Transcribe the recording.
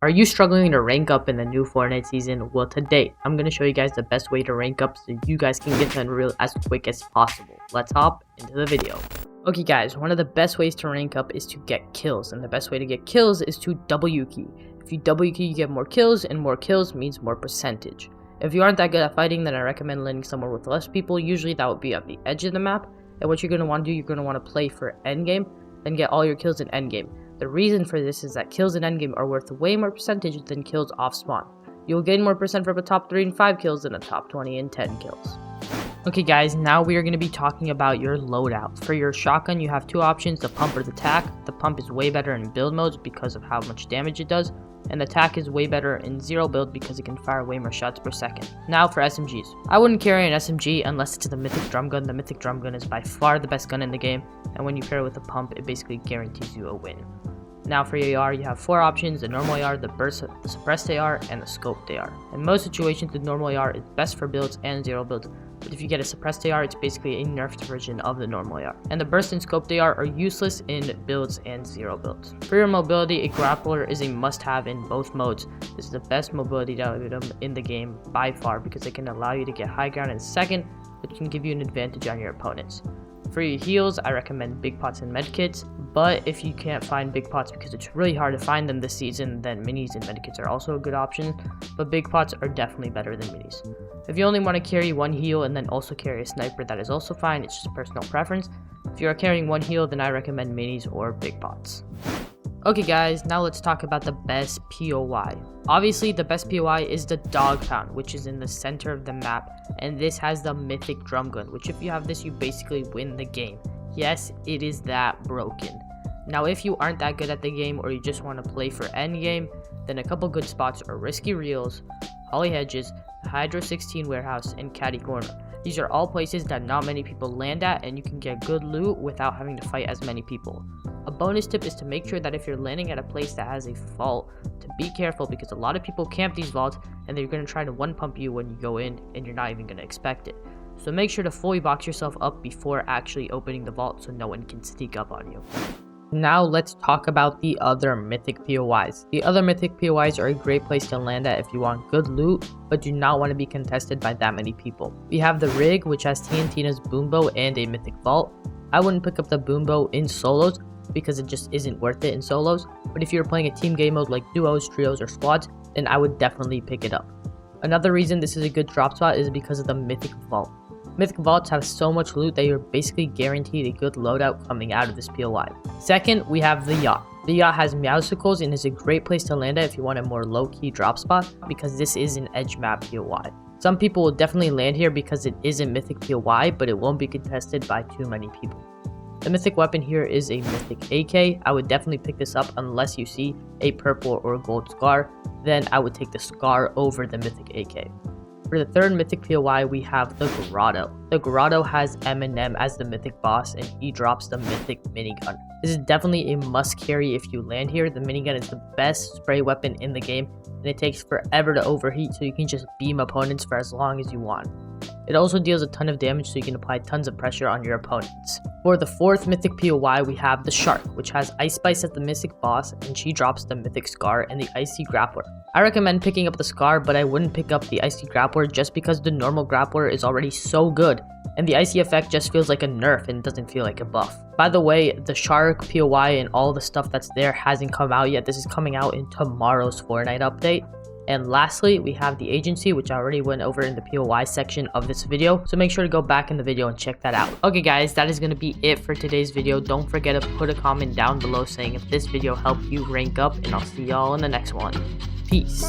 Are you struggling to rank up in the new Fortnite season? Well, today I'm going to show you guys the best way to rank up so you guys can get to Unreal as quick as possible. Let's hop into the video. Okay guys, one of the best ways to rank up is to get kills, and the best way to get kills is to W key. If you W key, you get more kills, and more kills means more percentage. If you aren't that good at fighting, then I recommend landing somewhere with less people. Usually that would be at the edge of the map, and what you're going to want to do, you're going to want to play for endgame and get all your kills in endgame. The reason for this is that kills in endgame are worth way more percentage than kills off spawn. You'll gain more percent from a top 3 and 5 kills than a top 20 and 10 kills. Okay guys, now we are going to be talking about your loadout. For your shotgun, you have two options, the pump or the tac. The pump is way better in build modes because of how much damage it does, and the tac is way better in zero build because it can fire way more shots per second. Now for SMGs. I wouldn't carry an SMG unless it's the mythic drum gun. The mythic drum gun is by far the best gun in the game, and when you pair it with a pump, it basically guarantees you a win. Now for your AR, you have four options: the normal AR, the burst, the suppressed AR, and the scoped AR. In most situations, the normal AR is best for builds and zero builds, but if you get a suppressed AR, it's basically a nerfed version of the normal AR. And the burst and scoped AR are useless in builds and zero builds. For your mobility, a grappler is a must-have in both modes. This is the best mobility item in the game by far because it can allow you to get high ground in a second, which can give you an advantage on your opponents. For your heals, I recommend big pots and medkits, but if you can't find big pots because it's really hard to find them this season, then minis and medkits are also a good option, but big pots are definitely better than minis. If you only want to carry one heal and then also carry a sniper, that is also fine, it's just personal preference. If you are carrying one heal, then I recommend minis or big pots. Okay guys, now let's talk about the best POI. Obviously, the best POI is the dog pound, which is in the center of the map, and this has the mythic drum gun, which if you have this, you basically win the game. Yes, it is that broken. Now, if you aren't that good at the game or you just want to play for endgame, then a couple good spots are Risky Reels, Holly Hedges, Hydro 16 Warehouse, and Caddy Corner. These are all places that not many people land at, and you can get good loot without having to fight as many people. A bonus tip is to make sure that if you're landing at a place that has a vault, to be careful because a lot of people camp these vaults and they're going to try to one pump you when you go in and you're not even going to expect it. So make sure to fully box yourself up before actually opening the vault so no one can sneak up on you. Now let's talk about the other mythic POIs. The other mythic POIs are a great place to land at if you want good loot but do not want to be contested by that many people. We have the Rig, which has TNTina's boom bow and a mythic vault. I wouldn't pick up the boom bow in solos because it just isn't worth it in solos, but if you're playing a team game mode like duos, trios, or squads, then I would definitely pick it up. Another reason this is a good drop spot is because of the mythic vault. Mythic vaults have so much loot that you're basically guaranteed a good loadout coming out of this POI. Second, we have the yacht. The yacht has meowsicles and is a great place to land at if you want a more low-key drop spot because this is an edge map POI. Some people will definitely land here because it is a mythic POI, but it won't be contested by too many people. The mythic weapon here is a mythic AK. I would definitely pick this up unless you see a purple or gold scar. Then I would take the scar over the mythic AK. For the third mythic POI, we have the Grotto. The Grotto has Eminem as the mythic boss, and he drops the mythic minigun. This is definitely a must carry if you land here. The minigun is the best spray weapon in the game, and it takes forever to overheat, so you can just beam opponents for as long as you want. It also deals a ton of damage, so you can apply tons of pressure on your opponents. For the fourth mythic POI, we have the Shark, which has Ice Spice as the mythic boss, and she drops the mythic Scar and the Icy Grappler. I recommend picking up the Scar, but I wouldn't pick up the Icy Grappler just because the normal Grappler is already so good, and the Icy effect just feels like a nerf and doesn't feel like a buff. By the way, the Shark POI and all the stuff that's there hasn't come out yet. This is coming out in tomorrow's Fortnite update. And lastly, we have the agency, which I already went over in the POI section of this video, so make sure to go back in the video and check that out. Okay guys, that is going to be it for today's video. Don't forget to put a comment down below saying if this video helped you rank up, and I'll see y'all in the next one. Peace.